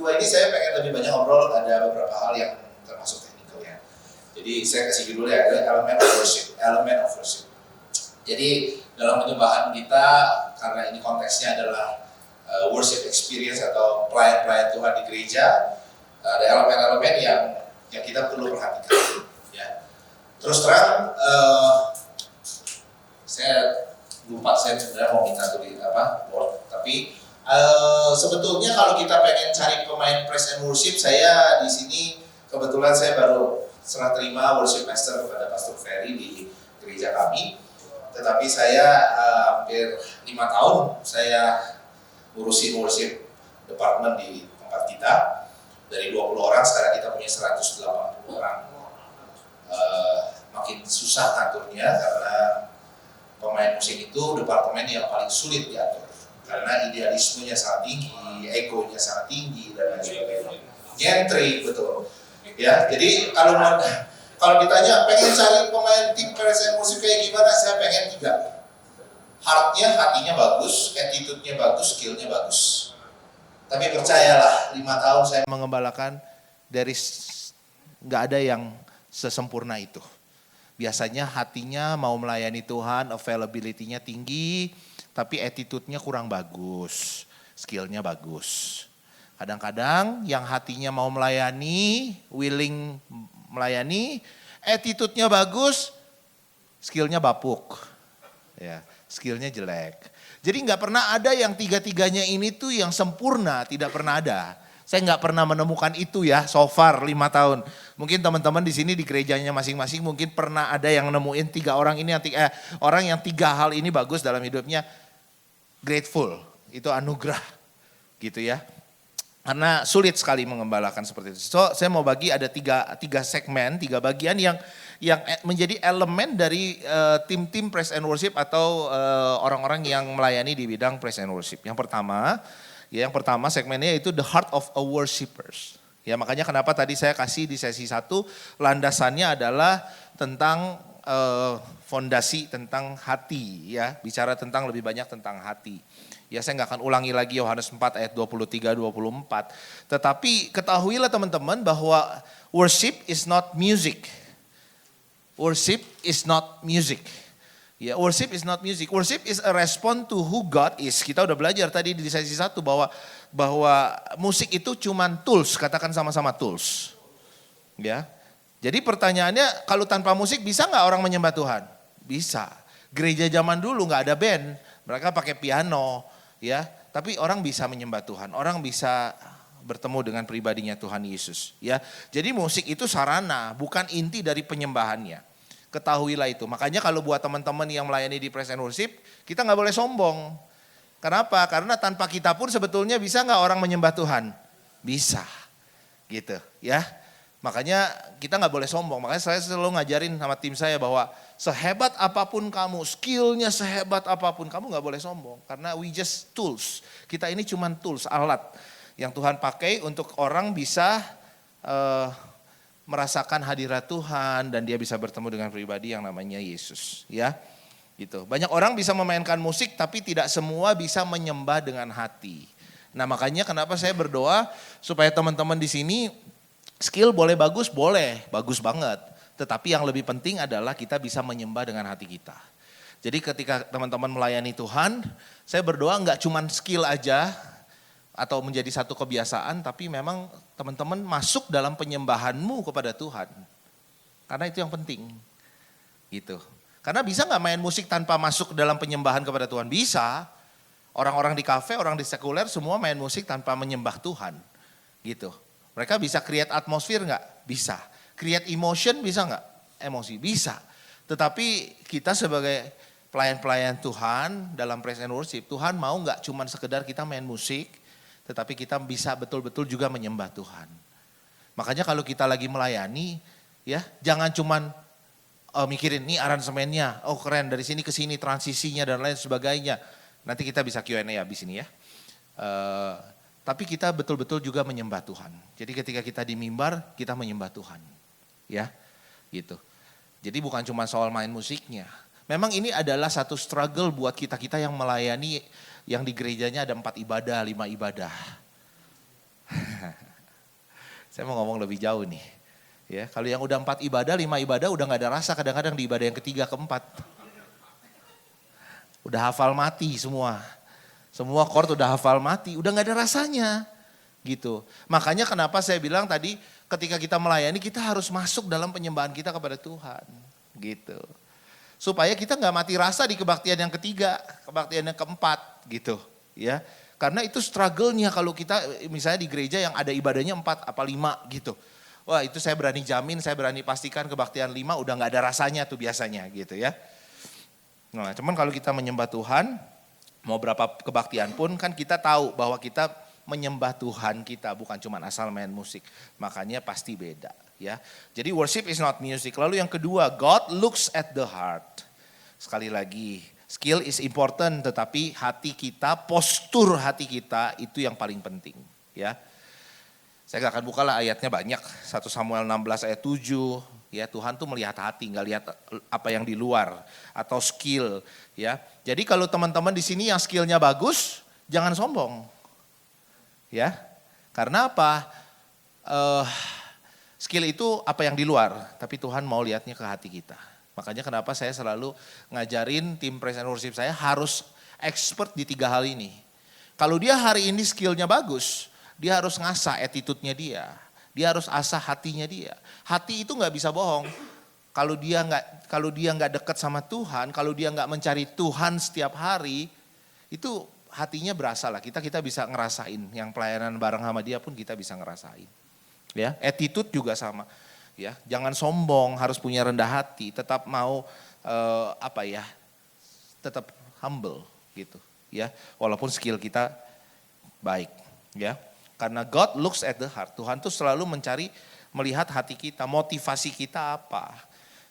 kedua ini saya pengen lebih banyak ngobrol, ada beberapa hal yang termasuk teknikal ya. Jadi saya kasih judulnya adalah elemen of worship. Jadi dalam penyembahan kita, karena ini konteksnya adalah worship experience atau pelayan Tuhan di gereja, ada elemen-elemen yang kita perlu perhatikan. Ya. Terus terang, saya lupa saya sebenarnya mau minta tulis board, tapi sebetulnya kalau kita pengen cari pemain praise and worship, saya di sini kebetulan saya baru serah terima worship master kepada Pastor Ferry di gereja kami. Tetapi saya hampir 5 tahun saya ngurusin worship department di tempat kita. Dari 20 orang sekarang kita punya 180 orang. Makin susah ngaturnya karena pemain musik itu departemen yang paling sulit diatur. Karena idealismenya sangat tinggi, egonya sangat tinggi dan lain sebagainya. Nyentrik betul. Ya, jadi kalau ditanya pengen cari pemain tim praise and worship kayak gimana, saya pengen 3. Hatinya bagus, attitude-nya bagus, skill-nya bagus. Tapi percayalah, 5 tahun saya mengembalakan, nggak ada yang sesempurna itu. Biasanya hatinya mau melayani Tuhan, availability-nya tinggi, tapi attitude-nya kurang bagus, skill-nya bagus. Kadang-kadang yang hatinya mau melayani, willing melayani, attitude-nya bagus, skill-nya bapuk. Ya, skill-nya jelek. Jadi nggak pernah ada yang 3-3-nya ini tuh yang sempurna, tidak pernah ada. Saya nggak pernah menemukan itu ya, so far 5 tahun. Mungkin teman-teman di sini di gerejanya masing-masing mungkin pernah ada yang nemuin 3 orang ini, orang yang 3 hal ini bagus dalam hidupnya. Grateful, itu anugerah gitu ya. Karena sulit sekali mengembalakan seperti itu. So saya mau bagi ada 3 segmen, 3 bagian yang menjadi elemen dari tim-tim praise and worship atau orang-orang yang melayani di bidang praise and worship. Yang pertama segmennya itu the heart of a worshippers. Ya makanya kenapa tadi saya kasih di sesi 1 landasannya adalah tentang fondasi tentang hati ya, bicara tentang lebih banyak tentang hati. Ya saya nggak akan ulangi lagi Yohanes 4 ayat 23-24. Tetapi ketahuilah teman-teman bahwa worship is not music. Worship is not music. Ya, worship is not music. Worship is a response to who God is. Kita udah belajar tadi di sesi 1 bahwa musik itu cuman tools, katakan sama-sama tools. Ya. Jadi pertanyaannya kalau tanpa musik bisa nggak orang menyembah Tuhan? Bisa. Gereja zaman dulu nggak ada band, mereka pakai piano, ya. Tapi orang bisa menyembah Tuhan, orang bisa bertemu dengan pribadinya Tuhan Yesus, ya. Jadi musik itu sarana, bukan inti dari penyembahannya. Ketahuilah itu. Makanya kalau buat teman-teman yang melayani di praise and worship, kita nggak boleh sombong. Kenapa? Karena tanpa kita pun sebetulnya bisa nggak orang menyembah Tuhan? Bisa, gitu, ya. Makanya kita nggak boleh sombong. Makanya saya selalu ngajarin sama tim saya bahwa sehebat apapun kamu, skillnya sehebat apapun, kamu nggak boleh sombong. Karena we just tools. Kita ini cuma tools, alat yang Tuhan pakai untuk orang bisa merasakan hadirat Tuhan dan dia bisa bertemu dengan pribadi yang namanya Yesus. Ya, gitu. Banyak orang bisa memainkan musik tapi tidak semua bisa menyembah dengan hati. Nah makanya kenapa saya berdoa supaya teman-teman di sini skill boleh, bagus banget. Tetapi yang lebih penting adalah kita bisa menyembah dengan hati kita. Jadi ketika teman-teman melayani Tuhan, saya berdoa nggak cuma skill aja atau menjadi satu kebiasaan, tapi memang teman-teman masuk dalam penyembahanmu kepada Tuhan. Karena itu yang penting. Gitu. Karena bisa nggak main musik tanpa masuk dalam penyembahan kepada Tuhan? Bisa. Orang-orang di kafe, orang di sekuler semua main musik tanpa menyembah Tuhan. Gitu. Mereka bisa create atmosfer nggak? Bisa. Create emotion bisa nggak? Emosi, bisa. Tetapi kita sebagai pelayan-pelayan Tuhan dalam praise and worship, Tuhan mau nggak cuma sekedar kita main musik, tetapi kita bisa betul-betul juga menyembah Tuhan. Makanya kalau kita lagi melayani, ya jangan cuma mikirin nih aransemennya, oh keren dari sini ke sini transisinya dan lain sebagainya. Nanti kita bisa Q&A habis ini ya. Tapi kita betul-betul juga menyembah Tuhan. Jadi ketika kita di mimbar, kita menyembah Tuhan. Ya, gitu. Jadi bukan cuma soal main musiknya. Memang ini adalah satu struggle buat kita-kita yang melayani, yang di gerejanya ada 4 ibadah, 5 ibadah. Saya mau ngomong lebih jauh nih. Ya, kalau yang udah 4 ibadah, 5 ibadah udah gak ada rasa kadang-kadang di ibadah yang ketiga, keempat. Udah hafal mati semua. Semua chord udah hafal mati, udah gak ada rasanya. Gitu. Makanya kenapa saya bilang tadi ketika kita melayani kita harus masuk dalam penyembahan kita kepada Tuhan. Gitu. Supaya kita gak mati rasa di kebaktian yang ketiga, kebaktian yang keempat gitu. Ya. Karena itu struggle-nya kalau kita misalnya di gereja yang ada ibadahnya 4 apa 5 gitu. Wah itu saya berani jamin, saya berani pastikan kebaktian 5 udah gak ada rasanya tuh biasanya gitu ya. Nah cuman kalau kita menyembah Tuhan, mau berapa kebaktian pun kan kita tahu bahwa kita menyembah Tuhan kita bukan cuma asal main musik. Makanya pasti beda ya. Jadi worship is not music. Lalu yang kedua, God looks at the heart. Sekali lagi, skill is important tetapi hati kita, postur hati kita itu yang paling penting ya. Saya gak akan buka lah ayatnya banyak. 1 Samuel 16 ayat 7. Ya Tuhan tuh melihat hati, gak lihat apa yang di luar. Atau skill ya. Jadi kalau teman-teman di sini yang skillnya bagus, jangan sombong. Ya, karena apa? Skill itu apa yang di luar. Tapi Tuhan mau lihatnya ke hati kita. Makanya kenapa saya selalu ngajarin tim praise and worship saya harus expert di 3 hal ini. Kalau dia hari ini skillnya bagus, dia harus ngasah attitude-nya dia. Dia harus asah hatinya dia. Hati itu gak bisa bohong. Kalau dia nggak dekat sama Tuhan, kalau dia nggak mencari Tuhan setiap hari, itu hatinya berasa lah. Kita bisa ngerasain. Yang pelayanan bareng sama dia pun kita bisa ngerasain. Ya, attitude juga sama. Ya, jangan sombong, harus punya rendah hati. Tetap mau tetap humble gitu. Ya, walaupun skill kita baik. Ya. Karena God looks at the heart. Tuhan tuh selalu melihat hati kita, motivasi kita apa.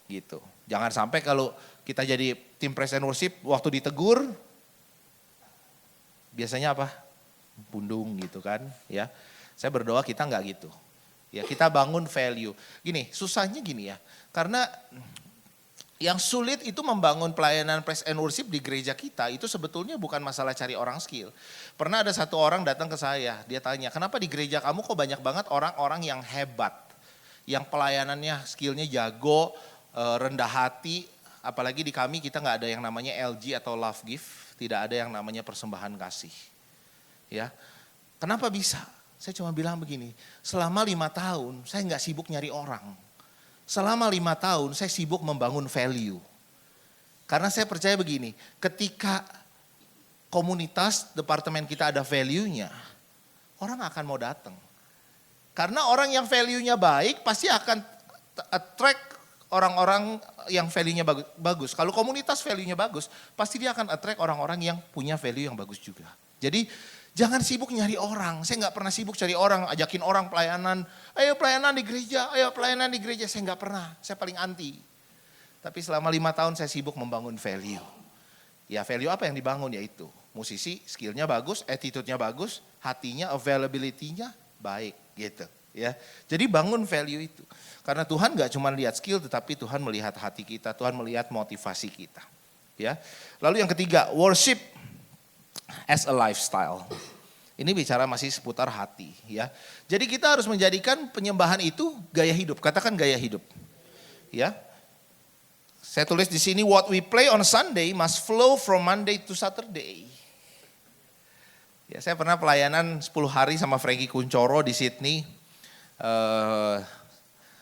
Gitu. Jangan sampai kalau kita jadi tim praise and worship, waktu ditegur, biasanya apa? Bundung gitu kan. Ya. Saya berdoa kita enggak gitu. Ya, kita bangun value. Gini, susahnya gini ya. Karena yang sulit itu membangun pelayanan praise and worship di gereja kita itu sebetulnya bukan masalah cari orang skill. Pernah ada satu orang datang ke saya, dia tanya, kenapa di gereja kamu kok banyak banget orang-orang yang hebat, yang pelayanannya skillnya jago, rendah hati, apalagi di kami kita nggak ada yang namanya LG atau love gift, tidak ada yang namanya persembahan kasih. Ya, kenapa bisa? Saya cuma bilang begini, selama 5 tahun saya nggak sibuk nyari orang. Selama 5 tahun saya sibuk membangun value. Karena saya percaya begini, ketika komunitas, departemen kita ada value-nya, orang akan mau datang. Karena orang yang value-nya baik pasti akan attract orang-orang yang value-nya bagus. Kalau komunitas value-nya bagus, pasti dia akan attract orang-orang yang punya value yang bagus juga. Jadi jangan sibuk nyari orang. Saya nggak pernah sibuk cari orang, ajakin orang pelayanan. Ayo pelayanan di gereja, ayo pelayanan di gereja. Saya nggak pernah, saya paling anti. Tapi selama 5 tahun saya sibuk membangun value. Ya value apa yang dibangun yaitu musisi skillnya bagus, attitude-nya bagus, hatinya, availability-nya baik gitu. Ya, jadi bangun value itu. Karena Tuhan nggak cuma lihat skill, tetapi Tuhan melihat hati kita, Tuhan melihat motivasi kita. Ya, lalu yang ketiga, worship as a lifestyle. Ini bicara masih seputar hati ya. Jadi kita harus menjadikan penyembahan itu gaya hidup. Katakan gaya hidup. Ya. Saya tulis di sini what we play on Sunday must flow from Monday to Saturday. Ya, saya pernah pelayanan 10 hari sama Frankie Kuncoro di Sydney.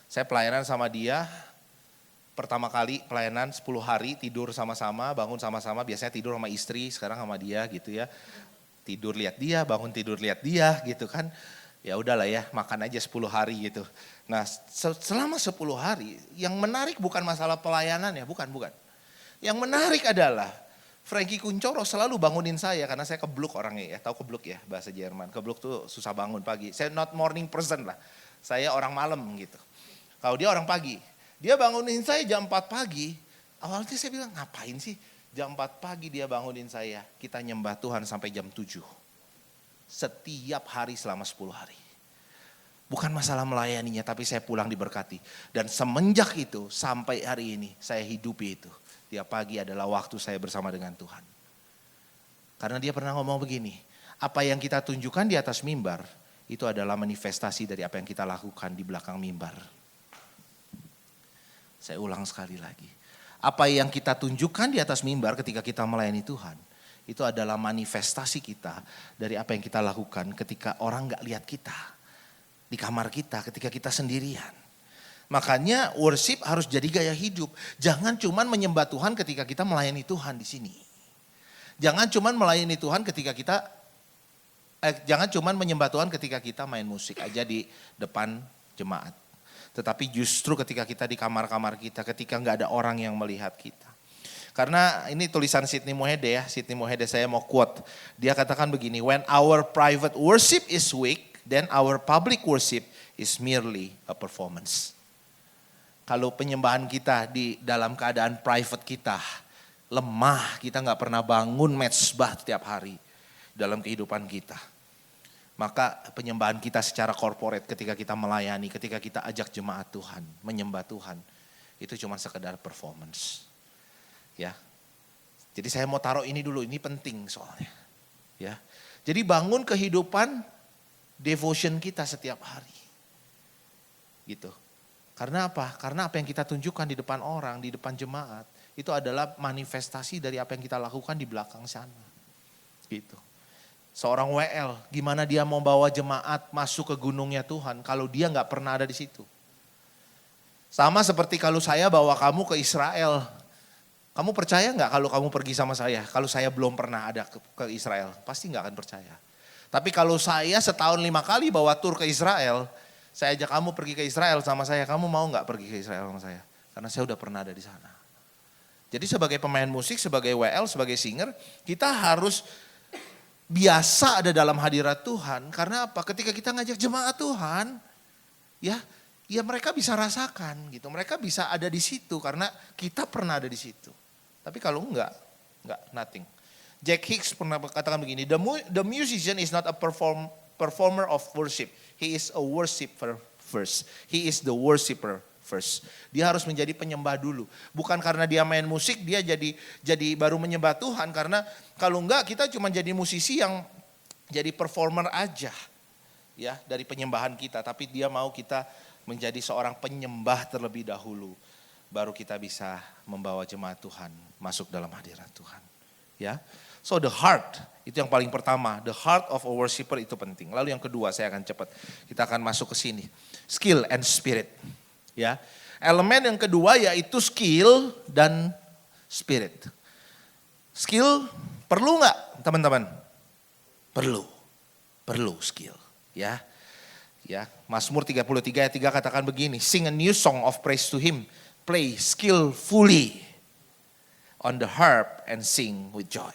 Saya pelayanan sama dia. Pertama kali pelayanan 10 hari tidur sama-sama, bangun sama-sama, biasanya tidur sama istri, sekarang sama dia gitu ya. Tidur lihat dia, bangun tidur lihat dia gitu kan. Ya udahlah ya, makan aja 10 hari gitu. Nah, selama 10 hari yang menarik bukan masalah pelayanan ya, bukan. Yang menarik adalah Frankie Kuncoro selalu bangunin saya karena saya kebluk orangnya ya, tahu kebluk ya bahasa Jerman. Kebluk tuh susah bangun pagi. Saya not morning person lah. Saya orang malam gitu. Kalau dia orang pagi. Dia bangunin saya jam 4 pagi. Awalnya saya bilang ngapain sih jam 4 pagi dia bangunin saya. Kita nyembah Tuhan sampai jam 7. Setiap hari selama 10 hari. Bukan masalah melayaninya tapi saya pulang diberkati. Dan semenjak itu sampai hari ini saya hidupi itu. Tiap pagi adalah waktu saya bersama dengan Tuhan. Karena dia pernah ngomong begini. Apa yang kita tunjukkan di atas mimbar itu adalah manifestasi dari apa yang kita lakukan di belakang mimbar. Saya ulang sekali lagi. Apa yang kita tunjukkan di atas mimbar ketika kita melayani Tuhan, itu adalah manifestasi kita dari apa yang kita lakukan ketika orang gak lihat kita. Di kamar kita, ketika kita sendirian. Makanya worship harus jadi gaya hidup. Jangan cuman menyembah Tuhan ketika kita melayani Tuhan di sini. Jangan cuman melayani Tuhan ketika kita, jangan cuman menyembah Tuhan ketika kita main musik aja di depan jemaat. Tetapi justru ketika kita di kamar-kamar kita, ketika nggak ada orang yang melihat kita. Karena ini tulisan Sidney Mohede ya, Sidney Mohede saya mau quote. Dia katakan begini, when our private worship is weak, then our public worship is merely a performance. Kalau penyembahan kita di dalam keadaan private kita lemah, kita nggak pernah bangun mezbah setiap hari dalam kehidupan kita. Maka penyembahan kita secara corporate ketika kita melayani, ketika kita ajak jemaat Tuhan, menyembah Tuhan, itu cuma sekedar performance. Ya. Jadi saya mau taruh ini dulu, ini penting soalnya. Ya. Jadi bangun kehidupan devotion kita setiap hari. Gitu. Karena apa? Karena apa yang kita tunjukkan di depan orang, di depan jemaat, itu adalah manifestasi dari apa yang kita lakukan di belakang sana. Gitu. Seorang WL, gimana dia mau bawa jemaat masuk ke gunungnya Tuhan kalau dia nggak pernah ada di situ. Sama seperti kalau saya bawa kamu ke Israel. Kamu percaya nggak kalau kamu pergi sama saya? Kalau saya belum pernah ada ke Israel, pasti nggak akan percaya. Tapi kalau saya setahun 5 kali bawa tur ke Israel, saya ajak kamu pergi ke Israel sama saya, kamu mau nggak pergi ke Israel sama saya? Karena saya udah pernah ada di sana. Jadi sebagai pemain musik, sebagai WL, sebagai singer, kita harus biasa ada dalam hadirat Tuhan. Karena apa? Ketika kita ngajak jemaat Tuhan, ya mereka bisa rasakan gitu. Mereka bisa ada di situ karena kita pernah ada di situ. Tapi kalau enggak nothing. Jack Hicks pernah katakan begini, the musician is not a performer of worship. He is a worshiper first. He is the worshipper first. Dia harus menjadi penyembah dulu. Bukan karena dia main musik dia jadi baru menyembah Tuhan. Karena kalau enggak kita cuma jadi musisi yang jadi performer aja. Ya, dari penyembahan kita. Tapi dia mau kita menjadi seorang penyembah terlebih dahulu. Baru kita bisa membawa jemaat Tuhan masuk dalam hadirat Tuhan. Ya. So the heart, itu yang paling pertama. The heart of a worshiper itu penting. Lalu yang kedua, saya akan cepat. Kita akan masuk ke sini. Skill and spirit. Ya. Elemen yang kedua yaitu skill dan spirit. Skill perlu nggak teman-teman? Perlu skill. Ya. Mazmur 33 ayat 3 katakan begini. Sing a new song of praise to him. Play skillfully on the harp and sing with joy.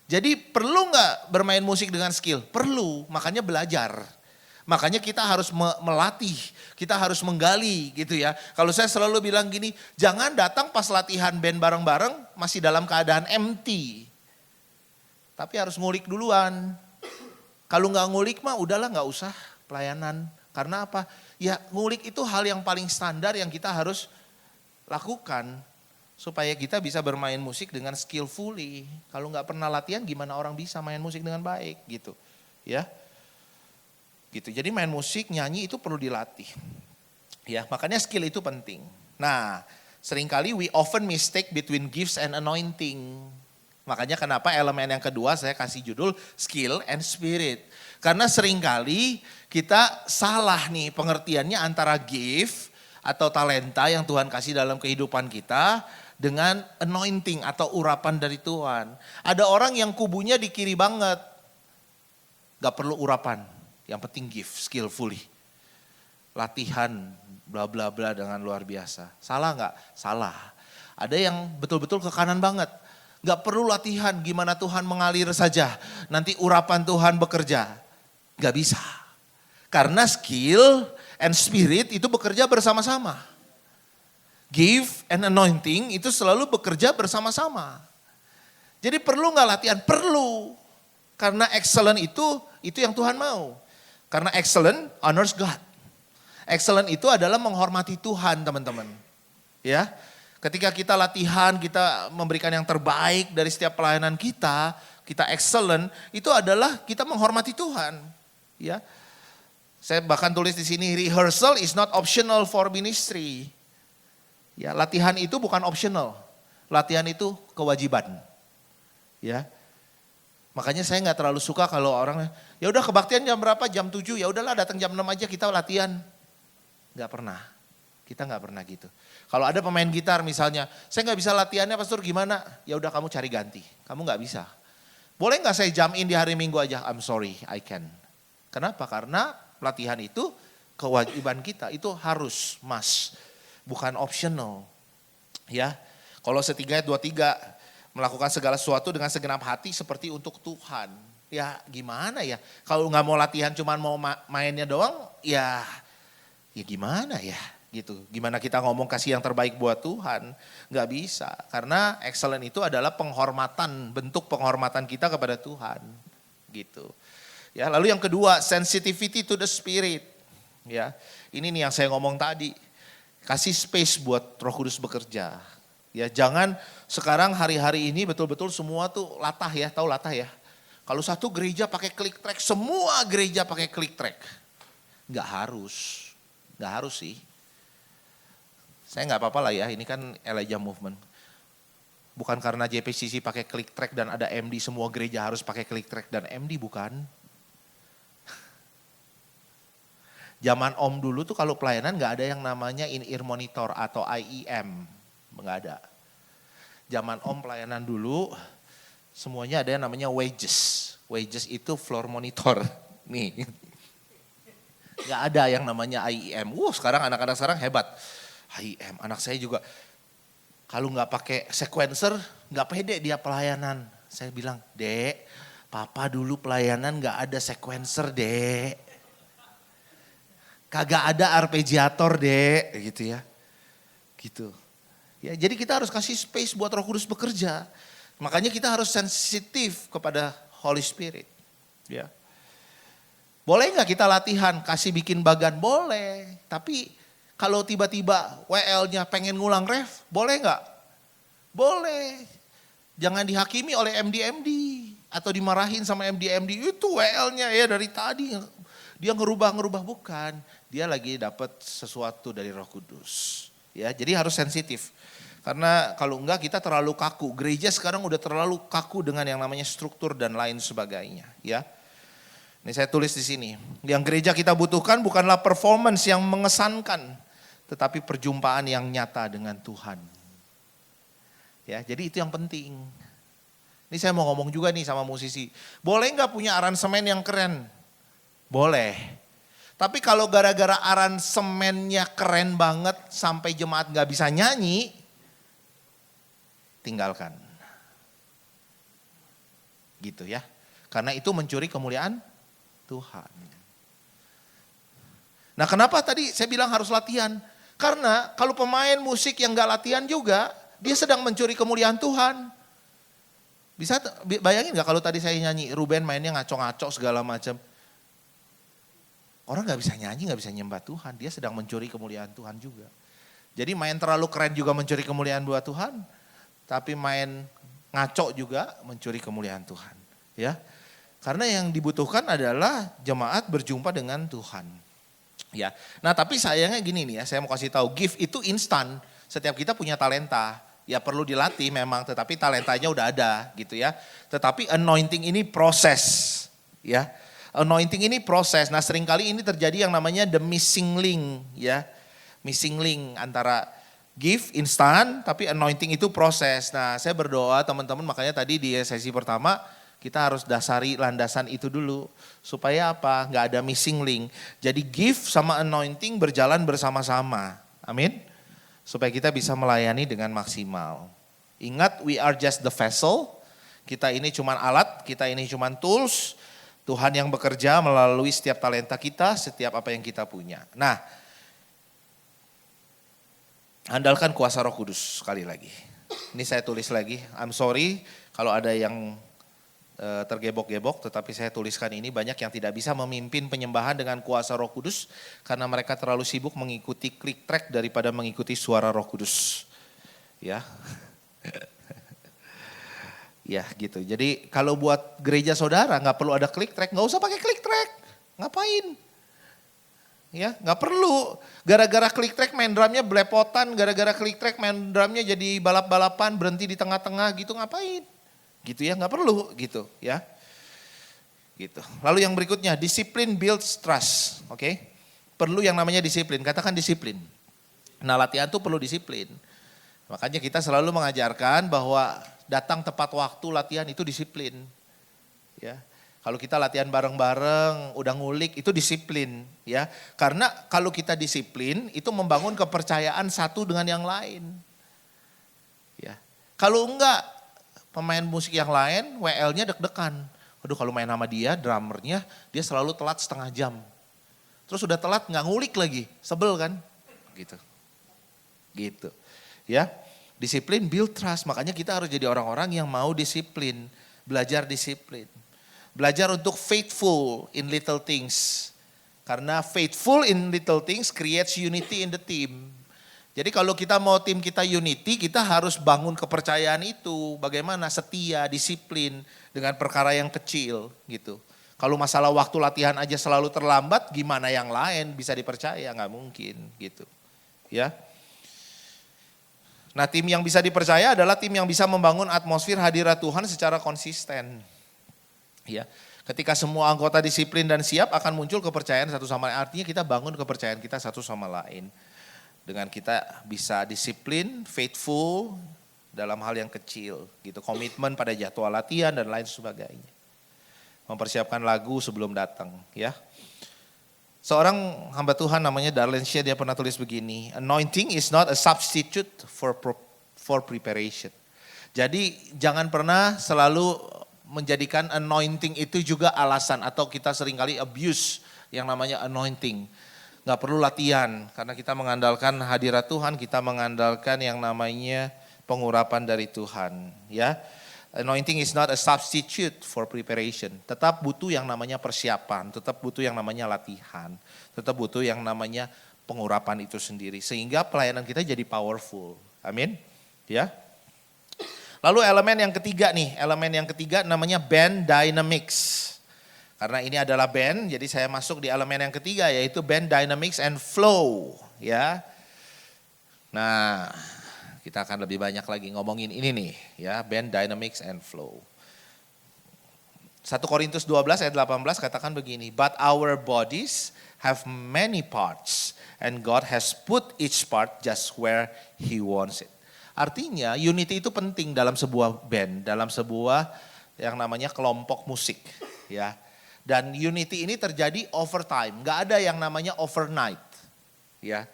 Jadi perlu nggak bermain musik dengan skill? Perlu, makanya belajar. Makanya kita harus melatih, kita harus menggali gitu ya. Kalau saya selalu bilang gini, jangan datang pas latihan band bareng-bareng masih dalam keadaan empty. Tapi harus ngulik duluan. Kalau nggak ngulik mah udahlah nggak usah pelayanan. Karena apa? Ya ngulik itu hal yang paling standar yang kita harus lakukan. Supaya kita bisa bermain musik dengan skillfully. Kalau nggak pernah latihan gimana orang bisa main musik dengan baik gitu. Ya. Gitu. Jadi main musik, nyanyi itu perlu dilatih. Ya, makanya skill itu penting. Nah, seringkali we often mistake between gifts and anointing. Makanya kenapa elemen yang kedua saya kasih judul skill and spirit. Karena seringkali kita salah nih pengertiannya antara gift atau talenta yang Tuhan kasih dalam kehidupan kita dengan anointing atau urapan dari Tuhan. Ada orang yang kubunya di kiri banget. Gak perlu urapan. Yang penting gift, skillfully. Latihan, bla bla bla dengan luar biasa. Salah gak? Salah. Ada yang betul-betul ke kanan banget. Gak perlu latihan, gimana Tuhan mengalir saja. Nanti urapan Tuhan bekerja. Gak bisa. Karena skill and spirit itu bekerja bersama-sama. Give and anointing itu selalu bekerja bersama-sama. Jadi perlu gak latihan? Perlu. Karena excellent itu yang Tuhan mau. Karena excellent honors God. Excellent itu adalah menghormati Tuhan teman-teman. Ya, ketika kita latihan, kita memberikan yang terbaik dari setiap pelayanan kita excellent, itu adalah kita menghormati Tuhan. Ya, Saya bahkan tulis di sini, rehearsal is not optional for ministry. Ya, latihan itu bukan optional. Latihan itu kewajiban. Ya. Makanya saya nggak terlalu suka kalau orang, ya udah kebaktian jam berapa? Jam 7, ya udahlah datang jam 6 aja kita latihan. Nggak pernah. Kita nggak pernah gitu. Kalau ada pemain gitar misalnya, saya nggak bisa latihannya pastor gimana? Ya udah kamu cari ganti. Kamu nggak bisa. Boleh nggak saya jam in di hari Minggu aja? I'm sorry, I can. Kenapa? Karena latihan itu kewajiban kita, itu harus, must, bukan optional. Ya, Kolose 3 ayat 23, melakukan segala sesuatu dengan segenap hati seperti untuk Tuhan. Ya gimana ya, kalau nggak mau latihan cuman mau mainnya doang, ya gimana ya gitu. Gimana kita ngomong kasih yang terbaik buat Tuhan, nggak bisa. Karena excellent itu adalah penghormatan, bentuk penghormatan kita kepada Tuhan gitu. Ya, lalu yang kedua, sensitivity to the spirit. Ya, ini nih yang saya ngomong tadi. Kasih space buat Roh Kudus bekerja. Ya, jangan sekarang hari-hari ini betul-betul semua tuh latah ya, tahu latah ya. Kalau satu gereja pakai click track, semua gereja pakai click track. Nggak harus sih. Saya nggak apa-apa lah ya, ini kan Elijah Movement. Bukan karena JPCC pakai click track dan ada MD, semua gereja harus pakai click track dan MD, bukan. Zaman Om dulu tuh kalau pelayanan nggak ada yang namanya in-ear monitor atau IEM, nggak ada. Zaman Om pelayanan dulu semuanya ada yang namanya wages. Wages itu floor monitor, nih. Nggak ada yang namanya IEM. Sekarang anak-anak sekarang hebat. IEM, anak saya juga kalau nggak pakai sequencer nggak pede dia pelayanan. Saya bilang, Dek, Papa dulu pelayanan nggak ada sequencer, Dek. Kagak ada arpeggiator, Dek, gitu ya. Gitu. Ya, jadi kita harus kasih space buat Roh Kudus bekerja. Makanya kita harus sensitif kepada Holy Spirit. Ya. Boleh nggak kita latihan, kasih bikin bagan? Boleh, tapi kalau tiba-tiba WL-nya pengen ngulang ref, boleh nggak? Boleh. Jangan dihakimi oleh MD-MD atau dimarahin sama MD-MD. Itu WL-nya ya dari tadi dia ngerubah-ngerubah, bukan. Dia lagi dapat sesuatu dari Roh Kudus. Ya, jadi harus sensitif. Karena kalau enggak kita terlalu kaku. Gereja sekarang udah terlalu kaku dengan yang namanya struktur dan lain sebagainya, ya. Ini saya tulis di sini. Yang gereja kita butuhkan bukanlah performance yang mengesankan, tetapi perjumpaan yang nyata dengan Tuhan. Ya, jadi itu yang penting. Ini saya mau ngomong juga nih sama musisi. Boleh nggak punya aransemen yang keren? Boleh. Tapi kalau gara-gara aransemennya keren banget sampai jemaat nggak bisa nyanyi, tinggalkan. Gitu ya. Karena itu mencuri kemuliaan Tuhan. Nah, kenapa tadi saya bilang harus latihan? Karena kalau pemain musik yang gak latihan juga, dia sedang mencuri kemuliaan Tuhan. Bisa bayangin gak kalau tadi saya nyanyi, Ruben mainnya ngaco-ngaco segala macam. Orang gak bisa nyanyi, gak bisa nyembah Tuhan. Dia sedang mencuri kemuliaan Tuhan juga. Jadi main terlalu keren juga mencuri kemuliaan buat Tuhan. Tapi main ngaco juga mencuri kemuliaan Tuhan. Ya. Karena yang dibutuhkan adalah jemaat berjumpa dengan Tuhan. Ya. Nah, tapi sayangnya gini nih ya, saya mau kasih tahu, gift itu instan. Setiap kita punya talenta. Ya perlu dilatih memang, tetapi talentanya udah ada gitu ya. Tetapi anointing ini proses, ya. Anointing ini proses. Nah, seringkali ini terjadi yang namanya the missing link, ya. Missing link antara gift instan, tapi anointing itu proses. Nah, saya berdoa teman-teman, makanya tadi di sesi pertama kita harus dasari landasan itu dulu. Supaya apa? Nggak ada missing link. Jadi gift sama anointing berjalan bersama-sama. Amin. Supaya kita bisa melayani dengan maksimal. Ingat, we are just the vessel. Kita ini cuma alat, kita ini cuma tools. Tuhan yang bekerja melalui setiap talenta kita, setiap apa yang kita punya. Nah, andalkan kuasa Roh Kudus sekali lagi. Ini saya tulis lagi, I'm sorry kalau ada yang tergebok-gebok, tetapi saya tuliskan ini, banyak yang tidak bisa memimpin penyembahan dengan kuasa Roh Kudus karena mereka terlalu sibuk mengikuti klik track daripada mengikuti suara Roh Kudus. Ya. Ya gitu. Jadi kalau buat gereja saudara nggak perlu ada klik track, nggak usah pakai klik track. Ngapain? ya, nggak perlu. Gara-gara klik track main drumnya belepotan, gara-gara klik track main drumnya jadi balap-balapan, berhenti di tengah-tengah gitu, ngapain? Gitu ya, nggak perlu gitu ya. Gitu. Lalu yang berikutnya, disiplin builds trust, oke? Perlu yang namanya disiplin, katakan disiplin. Nah latihan tuh perlu disiplin. Makanya kita selalu mengajarkan bahwa datang tepat waktu latihan itu disiplin. Ya. Kalau kita latihan bareng-bareng, udah ngulik, itu disiplin. Ya. Karena kalau kita disiplin, itu membangun kepercayaan satu dengan yang lain. Ya. Kalau enggak, pemain musik yang lain, WL-nya deg-degan. Aduh kalau main sama dia, drummernya, dia selalu telat setengah jam. Terus udah telat nggak ngulik lagi, sebel kan? Gitu. Gitu. Ya. Disiplin build trust, makanya kita harus jadi orang-orang yang mau disiplin, belajar disiplin. Belajar untuk faithful in little things. Karena faithful in little things creates unity in the team. Jadi kalau kita mau tim kita unity, kita harus bangun kepercayaan itu. Bagaimana setia, disiplin dengan perkara yang kecil gitu. Kalau masalah waktu latihan aja selalu terlambat, gimana yang lain bisa dipercaya? Nggak mungkin gitu. Ya. Nah tim yang bisa dipercaya adalah tim yang bisa membangun atmosfer hadirat Tuhan secara konsisten. Ya, ketika semua anggota disiplin dan siap akan muncul kepercayaan satu sama lain. Artinya kita bangun kepercayaan kita satu sama lain. Dengan kita bisa disiplin, faithful dalam hal yang kecil. Gitu, komitmen pada jadwal latihan dan lain sebagainya. Mempersiapkan lagu sebelum datang. Ya. Seorang hamba Tuhan namanya Darlene Shea, dia pernah tulis begini. Anointing is not a substitute for preparation. Jadi jangan pernah selalu menjadikan anointing itu juga alasan atau kita seringkali abuse yang namanya anointing. Gak perlu latihan karena kita mengandalkan hadirat Tuhan, kita mengandalkan yang namanya pengurapan dari Tuhan. Ya, anointing is not a substitute for preparation. Tetap butuh yang namanya persiapan, tetap butuh yang namanya latihan, tetap butuh yang namanya pengurapan itu sendiri. Sehingga pelayanan kita jadi powerful. Amin. Ya. Lalu elemen yang ketiga namanya band dynamics. Karena ini adalah band, jadi saya masuk di elemen yang ketiga yaitu band dynamics and flow. Ya. Nah, kita akan lebih banyak lagi ngomongin ini nih, ya, band dynamics and flow. 1 Korintus 12 ayat 18 katakan begini, but our bodies have many parts and God has put each part just where he wants it. Artinya unity itu penting dalam sebuah band, dalam sebuah yang namanya kelompok musik, ya. Dan unity ini terjadi over time, nggak ada yang namanya overnight, ya.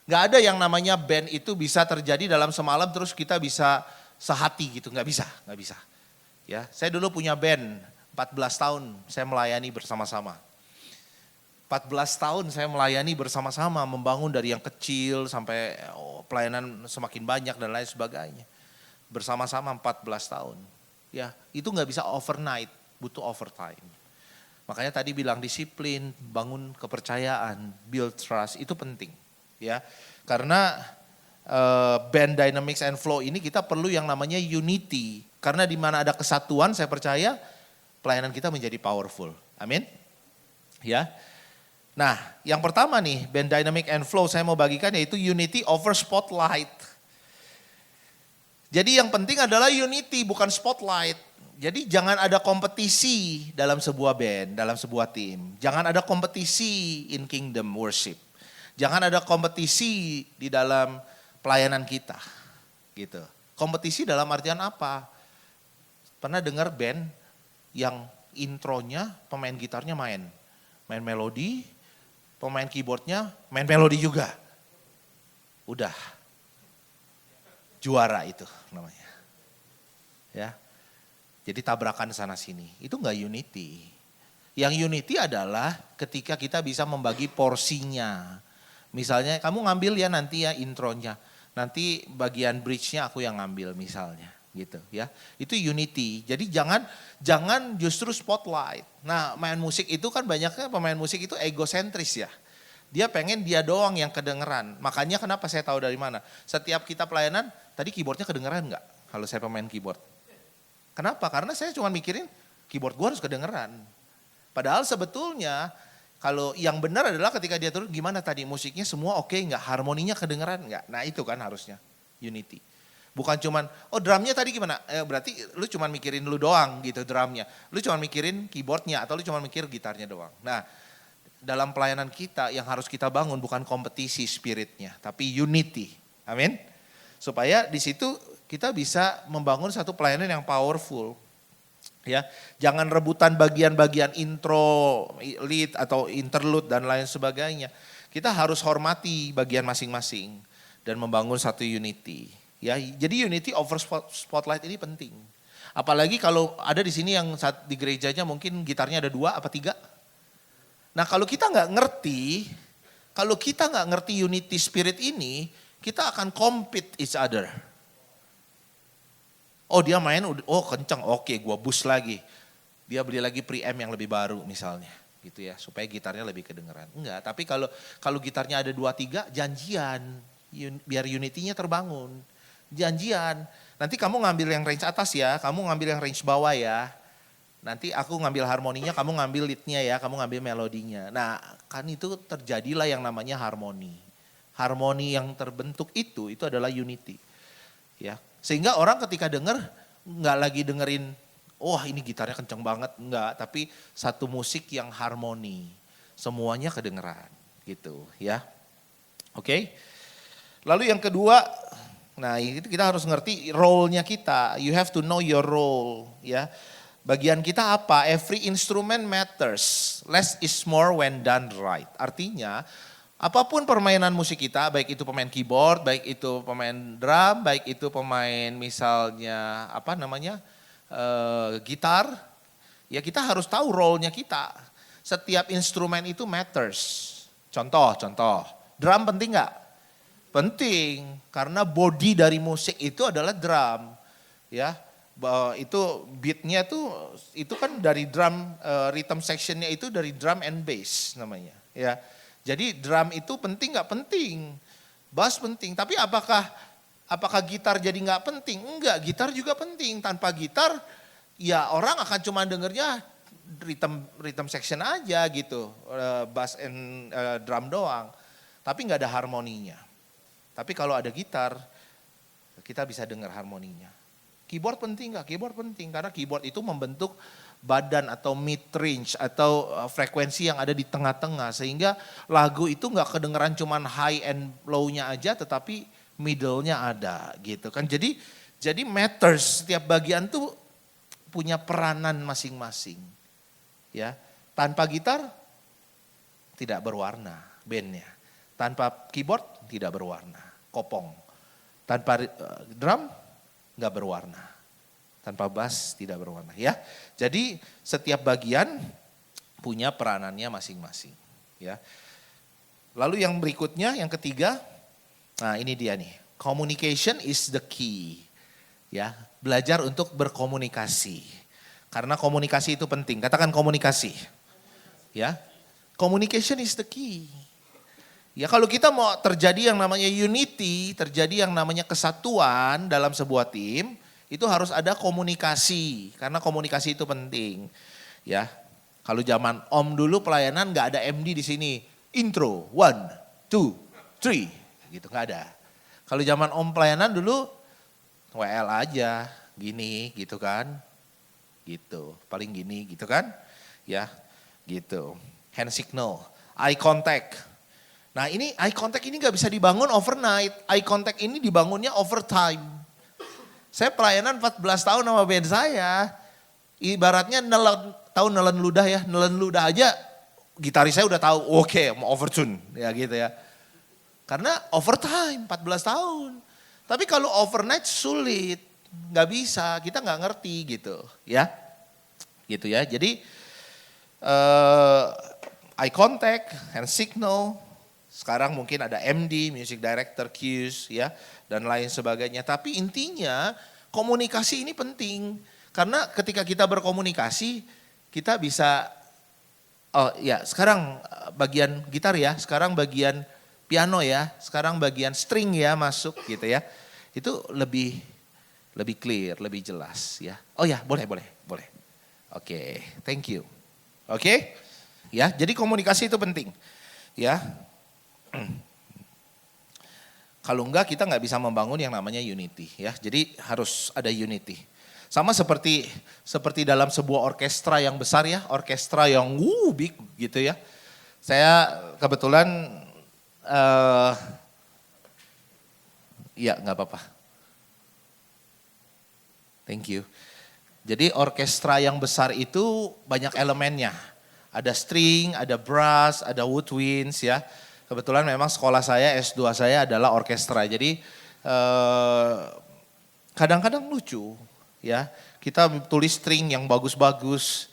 Nggak ada yang namanya band itu bisa terjadi dalam semalam terus kita bisa sehati gitu, nggak bisa. Ya, saya dulu punya band 14 tahun saya melayani bersama-sama. 14 tahun saya melayani bersama-sama, membangun dari yang kecil sampai pelayanan semakin banyak dan lain sebagainya. Bersama-sama 14 tahun. Ya, itu nggak bisa overnight, butuh overtime. Makanya tadi bilang disiplin, bangun kepercayaan, build trust, itu penting. Ya, karena band dynamics and flow ini kita perlu yang namanya unity. Karena di mana ada kesatuan, saya percaya pelayanan kita menjadi powerful. Amin. Ya. Nah, yang pertama nih, band dynamic and flow saya mau bagikan yaitu unity over spotlight. Jadi yang penting adalah unity, bukan spotlight. Jadi jangan ada kompetisi dalam sebuah band, dalam sebuah tim. Jangan ada kompetisi in kingdom worship. Jangan ada kompetisi di dalam pelayanan kita. Gitu. Kompetisi dalam artian apa? Pernah dengar band yang intronya pemain gitarnya main melodi, pemain keyboardnya main melodi juga. Udah. Juara itu namanya. Ya. Jadi tabrakan sana sini. Itu enggak unity. Yang unity adalah ketika kita bisa membagi porsinya. Misalnya kamu ngambil ya nanti ya intronya. Nanti bagian bridge-nya aku yang ngambil misalnya. Gitu ya. Itu unity. Jadi jangan justru spotlight. Nah, main musik itu kan banyaknya pemain musik itu egosentris ya. Dia pengen dia doang yang kedengeran. Makanya kenapa saya tahu dari mana? Setiap kita pelayanan, tadi keyboardnya kedengeran enggak? Kalau saya pemain keyboard. Kenapa? Karena saya cuma mikirin keyboard gue harus kedengeran. Padahal sebetulnya Kalau yang benar adalah ketika dia turun, gimana tadi musiknya semua oke nggak, harmoninya kedengeran nggak? Nah itu kan harusnya unity. Bukan cuman, oh drumnya tadi gimana? Berarti lu cuman mikirin lu doang gitu drumnya. Lu cuman mikirin keyboardnya atau lu cuman mikir gitarnya doang. Nah dalam pelayanan kita yang harus kita bangun bukan kompetisi spiritnya, tapi unity. Amin. Supaya di situ kita bisa membangun satu pelayanan yang powerful. Ya, jangan rebutan bagian-bagian intro, lead atau interlude dan lain sebagainya. Kita harus hormati bagian masing-masing dan membangun satu unity. Ya, jadi unity over spotlight ini penting. Apalagi kalau ada di sini yang saat di gerejanya mungkin gitarnya ada 2 apa 3. Nah kalau kita nggak ngerti unity spirit ini, kita akan compete each other. Oh dia main, oh kenceng, oke gua boost lagi. Dia beli lagi preamp yang lebih baru misalnya, gitu ya, supaya gitarnya lebih kedengeran. Enggak, tapi kalau gitarnya ada 2-3, janjian, biar unity-nya terbangun. Janjian, nanti kamu ngambil yang range atas ya, kamu ngambil yang range bawah ya. Nanti aku ngambil harmoninya, kamu ngambil lead-nya ya, kamu ngambil melodinya. Nah kan itu terjadilah yang namanya harmoni. Harmoni yang terbentuk itu adalah unity. Ya, sehingga orang ketika denger nggak lagi dengerin, wah ini gitarnya kenceng banget, enggak, tapi satu musik yang harmoni, semuanya kedengeran, gitu ya. Oke. Lalu yang kedua, nah itu kita harus ngerti role-nya kita. You have to know your role, ya. Bagian kita apa? Every instrument matters. Less is more when done right. Artinya apapun permainan musik kita, baik itu pemain keyboard, baik itu pemain drum, baik itu pemain misalnya gitar, ya kita harus tahu role-nya kita. Setiap instrumen itu matters. Contoh, drum penting nggak? Penting, karena body dari musik itu adalah drum, ya. Itu beatnya itu kan dari drum, rhythm sectionnya itu dari drum and bass namanya, ya. Jadi drum itu penting nggak penting, bass penting. Tapi apakah gitar jadi nggak penting? Enggak, gitar juga penting. Tanpa gitar, ya orang akan cuma dengernya rhythm section aja gitu, bass and drum doang. Tapi nggak ada harmoninya. Tapi kalau ada gitar, kita bisa dengar harmoninya. Keyboard penting nggak? Keyboard penting karena keyboard itu membentuk badan atau mid range atau frekuensi yang ada di tengah-tengah sehingga lagu itu nggak kedengeran cuman high and low-nya aja tetapi middle-nya ada gitu kan. Jadi matters, setiap bagian tuh punya peranan masing-masing. Ya, tanpa gitar tidak berwarna bandnya. Tanpa keyboard tidak berwarna, kopong. Tanpa drum nggak berwarna. Tanpa bass tidak berwarna ya. Jadi setiap bagian punya peranannya masing-masing ya. Lalu yang berikutnya, yang ketiga, nah ini dia nih. Communication is the key. Ya, belajar untuk berkomunikasi. Karena komunikasi itu penting. Katakan komunikasi. Ya. Communication is the key. Ya kalau kita mau terjadi yang namanya unity, terjadi yang namanya kesatuan dalam sebuah tim, itu harus ada komunikasi, karena komunikasi itu penting. Ya, kalau zaman Om dulu pelayanan nggak ada MD di sini, intro 1, 2, 3, gitu nggak ada. Kalau zaman Om pelayanan dulu WL aja, gini gitu kan, gitu, paling gini gitu kan, ya, gitu. Hand signal, eye contact. Nah ini eye contact ini gak bisa dibangun overnight, eye contact ini dibangunnya over time. Saya pelayanan 14 tahun sama band saya, ibaratnya nelen ludah ya, nelen ludah aja gitaris saya udah tahu oke, mau overtune ya gitu ya. Karena overtime 14 tahun. Tapi kalau overnight sulit, gak bisa, kita gak ngerti gitu ya. Gitu ya, jadi eye contact, hand signal. Sekarang mungkin ada MD, music director, cues ya dan lain sebagainya. Tapi intinya komunikasi ini penting. Karena ketika kita berkomunikasi kita bisa, oh ya sekarang bagian gitar ya, sekarang bagian piano ya, sekarang bagian string ya masuk gitu ya. Itu lebih clear, lebih jelas ya. Oh ya boleh. Oke, thank you. Oke. Ya, jadi komunikasi itu penting. Ya, kalau enggak kita nggak bisa membangun yang namanya unity. Ya, jadi harus ada unity. Sama seperti dalam sebuah orkestra yang besar ya, orkestra yang big gitu ya. Saya kebetulan ya nggak apa-apa. Thank you. Jadi orkestra yang besar itu banyak elemennya. Ada string, ada brass, ada woodwinds ya. Kebetulan memang sekolah saya, S2 saya adalah orkestra. Jadi kadang-kadang lucu ya. Kita tulis string yang bagus-bagus,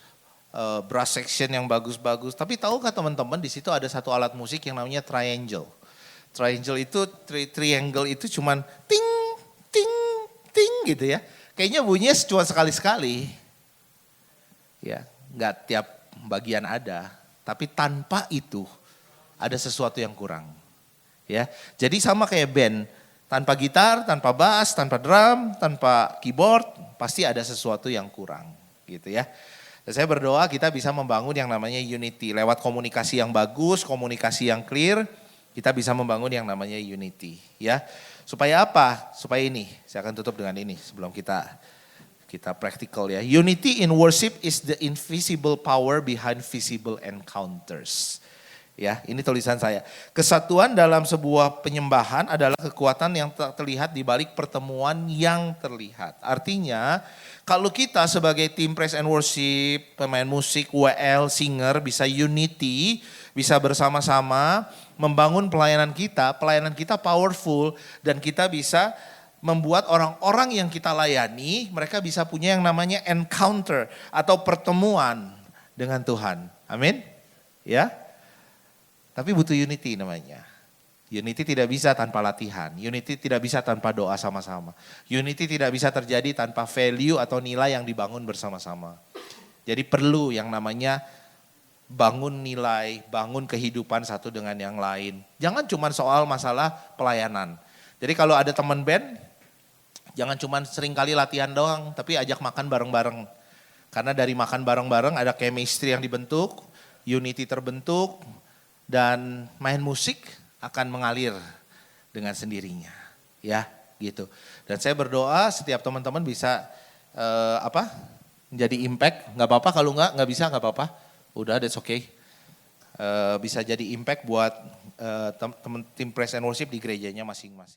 brass section yang bagus-bagus. Tapi tahukah teman-teman di situ ada satu alat musik yang namanya triangle. Triangle itu, triangle itu cuman ting, ting, ting gitu ya. Kayaknya bunyinya cuma sekali-sekali. Ya, nggak tiap bagian ada. Tapi tanpa itu ada sesuatu yang kurang. Ya, jadi sama kayak band. Tanpa gitar, tanpa bass, tanpa drum, tanpa keyboard, pasti ada sesuatu yang kurang. Gitu ya. Dan saya berdoa kita bisa membangun yang namanya unity. Lewat komunikasi yang bagus, komunikasi yang clear, kita bisa membangun yang namanya unity. Ya. Supaya apa? Supaya ini, saya akan tutup dengan ini sebelum kita practical ya. Unity in worship is the invisible power behind visible encounters. Ya, ini tulisan saya. Kesatuan dalam sebuah penyembahan adalah kekuatan yang terlihat di balik pertemuan yang terlihat. Artinya, kalau kita sebagai tim praise and worship, pemain musik, WL, singer bisa unity, bisa bersama-sama membangun pelayanan kita powerful dan kita bisa membuat orang-orang yang kita layani, mereka bisa punya yang namanya encounter atau pertemuan dengan Tuhan. Amin. Ya. Tapi butuh unity namanya. Unity tidak bisa tanpa latihan. Unity tidak bisa tanpa doa sama-sama. Unity tidak bisa terjadi tanpa value atau nilai yang dibangun bersama-sama. Jadi perlu yang namanya bangun nilai, bangun kehidupan satu dengan yang lain. Jangan cuma soal masalah pelayanan. Jadi kalau ada teman band, jangan cuma sering kali latihan doang, tapi ajak makan bareng-bareng. Karena dari makan bareng-bareng ada chemistry yang dibentuk, unity terbentuk, dan main musik akan mengalir dengan sendirinya. Ya, gitu. Dan saya berdoa setiap teman-teman bisa menjadi impact. Nggak apa-apa kalau nggak bisa nggak apa-apa. Udah, that's okay. Bisa jadi impact buat tim praise and worship di gerejanya masing-masing.